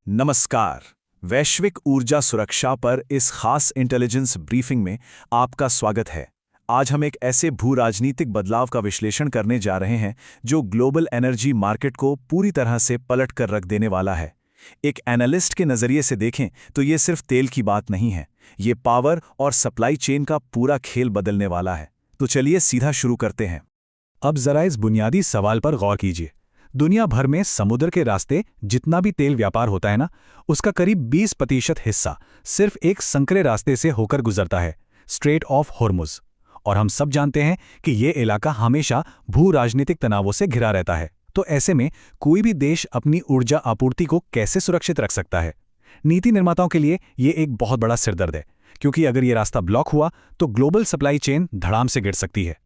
नमस्कार। वैश्विक ऊर्जा सुरक्षा पर इस खास इंटेलिजेंस ब्रीफिंग में आपका स्वागत है। आज हम एक ऐसे भू-राजनीतिक बदलाव का विश्लेषण करने जा रहे हैं जो ग्लोबल एनर्जी मार्केट को पूरी तरह से पलट कर रख देने वाला है। एक एनालिस्ट के नज़रिए से देखें तो ये सिर्फ तेल की बात नहीं है, ये पावर और सप्लाई चेन का पूरा खेल बदलने वाला है। तो चलिए सीधा शुरू करते हैं। अब जरा इस बुनियादी सवाल पर गौर कीजिए। दुनिया भर में समुद्र के रास्ते जितना भी तेल व्यापार होता है ना, उसका करीब 20% हिस्सा सिर्फ एक संकरे रास्ते से होकर गुजरता है, स्ट्रेट ऑफ होर्मुज। और हम सब जानते हैं कि ये इलाका हमेशा भू राजनीतिक तनावों से घिरा रहता है। तो ऐसे में कोई भी देश अपनी ऊर्जा आपूर्ति को कैसे सुरक्षित रख सकता है? नीति निर्माताओं के लिए ये एक बहुत बड़ा सिरदर्द है, क्योंकि अगर ये रास्ता ब्लॉक हुआ तो ग्लोबल सप्लाई चेन धड़ाम से गिर सकती है।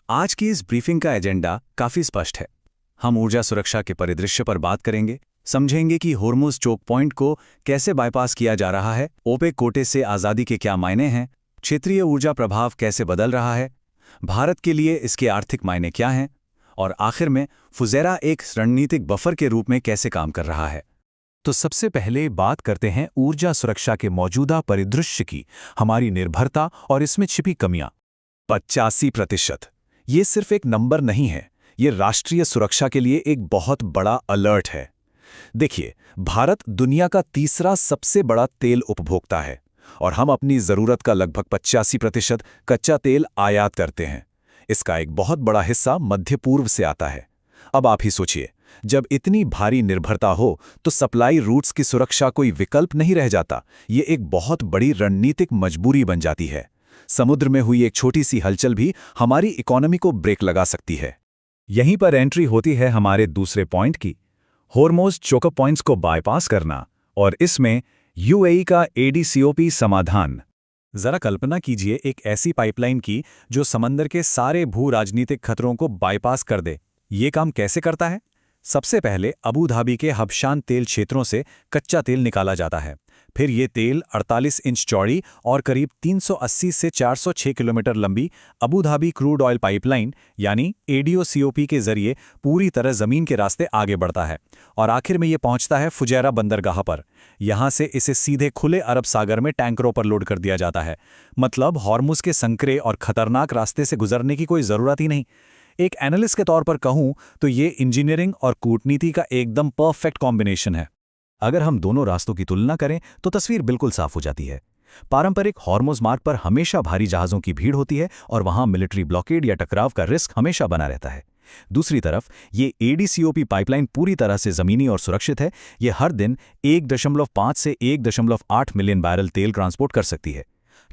आज की इस ब्रीफिंग का एजेंडा काफी स्पष्ट है। हम ऊर्जा सुरक्षा के परिदृश्य पर बात करेंगे, समझेंगे कि होर्मुज चोक पॉइंट को कैसे बाईपास किया जा रहा है, ओपेक कोटे से आज़ादी के क्या मायने हैं, क्षेत्रीय ऊर्जा प्रभाव कैसे बदल रहा है, भारत के लिए इसके आर्थिक मायने क्या हैं, और आखिर में फुजेरा एक रणनीतिक बफर के रूप में कैसे काम कर रहा है। तो सबसे पहले बात करते हैं ऊर्जा सुरक्षा के मौजूदा परिदृश्य की, हमारी निर्भरता और इसमें छिपी कमियां। 85%। ये सिर्फ एक नंबर नहीं है, ये राष्ट्रीय सुरक्षा के लिए एक बहुत बड़ा अलर्ट है। देखिए, भारत दुनिया का तीसरा सबसे बड़ा तेल उपभोक्ता है और हम अपनी ज़रूरत का लगभग 85% कच्चा तेल आयात करते हैं। इसका एक बहुत बड़ा हिस्सा मध्य पूर्व से आता है। अब आप ही सोचिए, जब इतनी भारी निर्भरता हो तो सप्लाई रूट्स की सुरक्षा कोई विकल्प नहीं रह जाता, ये एक बहुत बड़ी रणनीतिक मजबूरी बन जाती है। समुद्र में हुई एक छोटी सी हलचल भी हमारी इकोनॉमी को ब्रेक लगा सकती है। यहीं पर एंट्री होती है हमारे दूसरे पॉइंट की, होर्मुज चोक पॉइंट्स को बाईपास करना, और इसमें यूएई का एडीसीओपी समाधान। जरा कल्पना कीजिए एक ऐसी पाइपलाइन की जो समंदर के सारे भू राजनीतिक खतरों को बाईपास कर दे। ये काम कैसे करता है? सबसे पहले अबू धाबी के हबशान तेल क्षेत्रों से कच्चा तेल निकाला जाता है। फिर ये तेल 48 इंच चौड़ी और करीब 380 से 406 किलोमीटर लंबी Abu Dhabi crude oil pipeline यानी एडीओसीओपी के जरिए पूरी तरह जमीन के रास्ते आगे बढ़ता है और आखिर में ये पहुंचता है फुजैरा बंदरगाह पर। यहां से इसे सीधे खुले अरब सागर में टैंकरों पर लोड कर दिया जाता है। मतलब हॉर्मुज के संकरे और खतरनाक रास्ते से गुजरने की कोई ज़रूरत ही नहीं। एक एनालिस्ट के तौर पर कहूं तो ये इंजीनियरिंग और कूटनीति का एकदम परफेक्ट कॉम्बिनेशन है। अगर हम दोनों रास्तों की तुलना करें तो तस्वीर बिल्कुल साफ हो जाती है। पारंपरिक हॉर्मुज मार्ग पर हमेशा भारी जहाज़ों की भीड़ होती है और वहां मिलिट्री ब्लॉकेड या टकराव का रिस्क हमेशा बना रहता है। दूसरी तरफ ये एडीसीओपी पाइपलाइन पूरी तरह से ज़मीनी और सुरक्षित है। ये हर दिन 1.5 से 1.8 मिलियन बैरल तेल ट्रांसपोर्ट कर सकती है।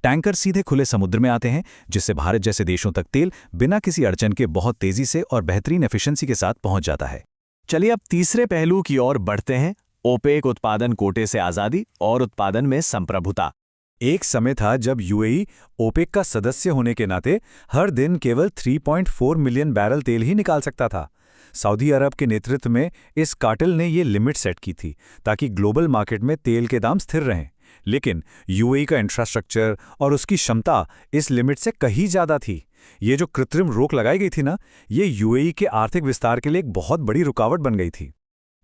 टैंकर सीधे खुले समुद्र में आते हैं, जिससे भारत जैसे देशों तक तेल बिना किसी अड़चन के बहुत तेजी से और बेहतरीन एफिशिएंसी के साथ पहुंच जाता है। चलिए अब तीसरे पहलू की ओर बढ़ते हैं, ओपेक उत्पादन कोटे से आज़ादी और उत्पादन में संप्रभुता। एक समय था जब यूएई ओपेक का सदस्य होने के नाते हर दिन केवल 3.4 मिलियन बैरल तेल ही निकाल सकता था। सऊदी अरब के नेतृत्व में इस कार्टेल ने ये लिमिट सेट की थी ताकि ग्लोबल मार्केट में तेल के दाम स्थिर रहें। लेकिन यूएई का इंफ्रास्ट्रक्चर और उसकी क्षमता इस लिमिट से कहीं ज़्यादा थी। ये जो कृत्रिम रोक लगाई गई थी ना, ये यूएई के आर्थिक विस्तार के लिए एक बहुत बड़ी रुकावट बन गई थी।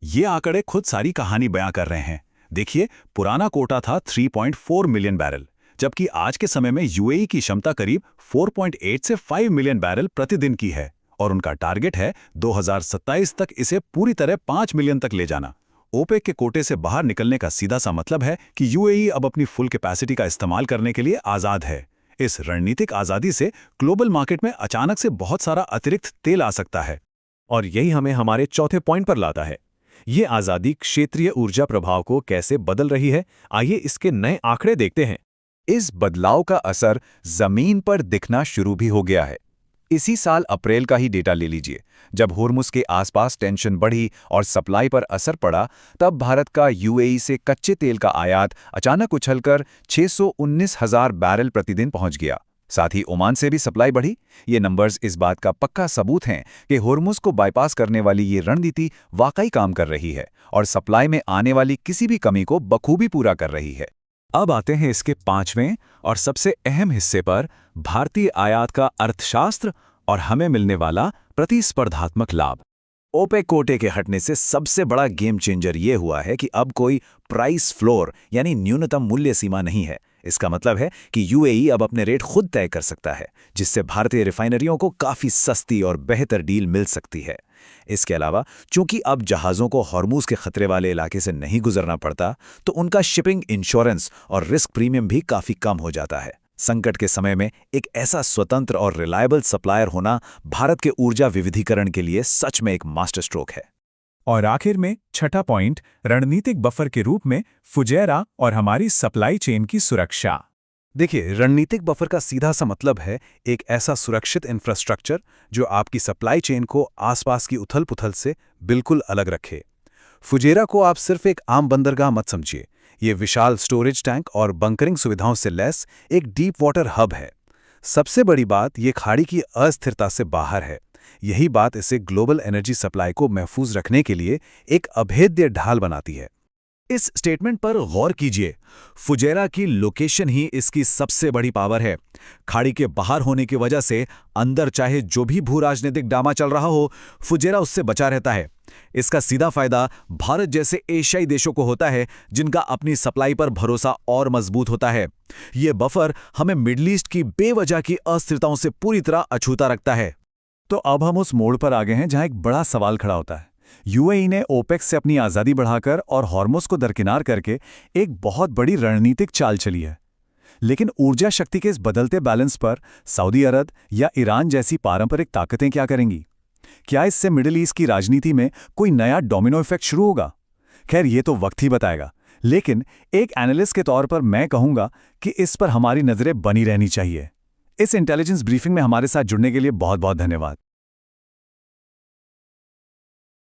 ये आंकड़े खुद सारी कहानी बयां कर रहे हैं। देखिए, पुराना कोटा था 3.4 मिलियन बैरल, जबकि आज के समय में यूएई की क्षमता करीब 4.8 से 5 मिलियन बैरल प्रतिदिन की है और उनका टारगेट है 2027 तक इसे पूरी तरह 5 मिलियन तक ले जाना। ओपेक के कोटे से बाहर निकलने का सीधा सा मतलब है कि यूएई अब अपनी फुल कैपेसिटी का इस्तेमाल करने के लिए आज़ाद है। इस रणनीतिक आज़ादी से ग्लोबल मार्केट में अचानक से बहुत सारा अतिरिक्त तेल आ सकता है। और यही हमें हमारे चौथे पॉइंट पर लाता है। ये आज़ादी क्षेत्रीय ऊर्जा प्रभाव को कैसे बदल रही है। आइए इसके नए आंकड़े देखते हैं। इस बदलाव का असर जमीन पर दिखना शुरू भी हो गया है। इसी साल अप्रैल का ही डेटा ले लीजिए। जब होर्मुज के आसपास टेंशन बढ़ी और सप्लाई पर असर पड़ा, तब भारत का यूएई से कच्चे तेल का आयात अचानक उछलकर 619,000 बैरल प्रतिदिन पहुंच गया। साथ ही ओमान से भी सप्लाई बढ़ी। ये नंबर्स इस बात का पक्का सबूत हैं कि होर्मुज को बाईपास करने वाली ये रणनीति वाकई काम कर रही है और सप्लाई में आने वाली किसी भी कमी को बखूबी पूरा कर रही है। अब आते हैं इसके पांचवें और सबसे अहम हिस्से पर, भारतीय आयात का अर्थशास्त्र और हमें मिलने वाला प्रतिस्पर्धात्मक लाभ। ओपेक कोटे के हटने से सबसे बड़ा गेम चेंजर ये हुआ है कि अब कोई प्राइस फ्लोर यानी न्यूनतम मूल्य सीमा नहीं है। इसका मतलब है कि यूएई अब अपने रेट खुद तय कर सकता है, जिससे भारतीय रिफाइनरियों को काफ़ी सस्ती और बेहतर डील मिल सकती है। इसके अलावा चूंकि अब जहाज़ों को हॉर्मूज के खतरे वाले इलाके से नहीं गुजरना पड़ता, तो उनका शिपिंग इंश्योरेंस और रिस्क प्रीमियम भी काफ़ी कम हो जाता है। संकट के समय में एक ऐसा स्वतंत्र और रिलायबल सप्लायर होना भारत के ऊर्जा विविधीकरण के लिए सच में एक मास्टर स्ट्रोक है। और आखिर में छठा पॉइंट, रणनीतिक बफर के रूप में फुजैरा और हमारी सप्लाई चेन की सुरक्षा। देखिए, रणनीतिक बफर का सीधा सा मतलब है एक ऐसा सुरक्षित इंफ्रास्ट्रक्चर जो आपकी सप्लाई चेन को आसपास की उथल-पुथल से बिल्कुल अलग रखे। फुजेरा को आप सिर्फ एक आम बंदरगाह मत समझिए। ये विशाल स्टोरेज टैंक और बंकरिंग सुविधाओं से लैस एक डीप वाटर हब है। सबसे बड़ी बात, ये खाड़ी की अस्थिरता से बाहर है। यही बात इसे ग्लोबल एनर्जी सप्लाई को महफूज रखने के लिए एक अभेद्य ढाल बनाती है। इस स्टेटमेंट पर गौर कीजिए। फुजेरा की लोकेशन ही इसकी सबसे बड़ी पावर है। खाड़ी के बाहर होने की वजह से अंदर चाहे जो भी भू राजनीतिक ड्रामा चल रहा हो, फुजेरा उससे बचा रहता है। इसका सीधा फायदा भारत जैसे एशियाई देशों को होता है, जिनका अपनी सप्लाई पर भरोसा और मजबूत होता है। ये बफर हमें मिडल ईस्ट की बेवजह की अस्थिरताओं से पूरी तरह अछूता रखता है। तो अब हम उस मोड़ पर आ गए हैं जहां एक बड़ा सवाल खड़ा होता है। यूएई ने ओपेक से अपनी आज़ादी बढ़ाकर और हॉर्मुज को दरकिनार करके एक बहुत बड़ी रणनीतिक चाल चली है। लेकिन ऊर्जा शक्ति के इस बदलते बैलेंस पर सऊदी अरब या ईरान जैसी पारंपरिक ताकतें क्या करेंगी? क्या इससे मिडिल ईस्ट की राजनीति में कोई नया डोमिनो इफेक्ट शुरू होगा? खैर, ये तो वक्त ही बताएगा। लेकिन एक एनालिस्ट के तौर पर मैं कहूंगा कि इस पर हमारी नजरें बनी रहनी चाहिए। इस इंटेलिजेंस ब्रीफिंग में हमारे साथ जुड़ने के लिए बहुत बहुत धन्यवाद।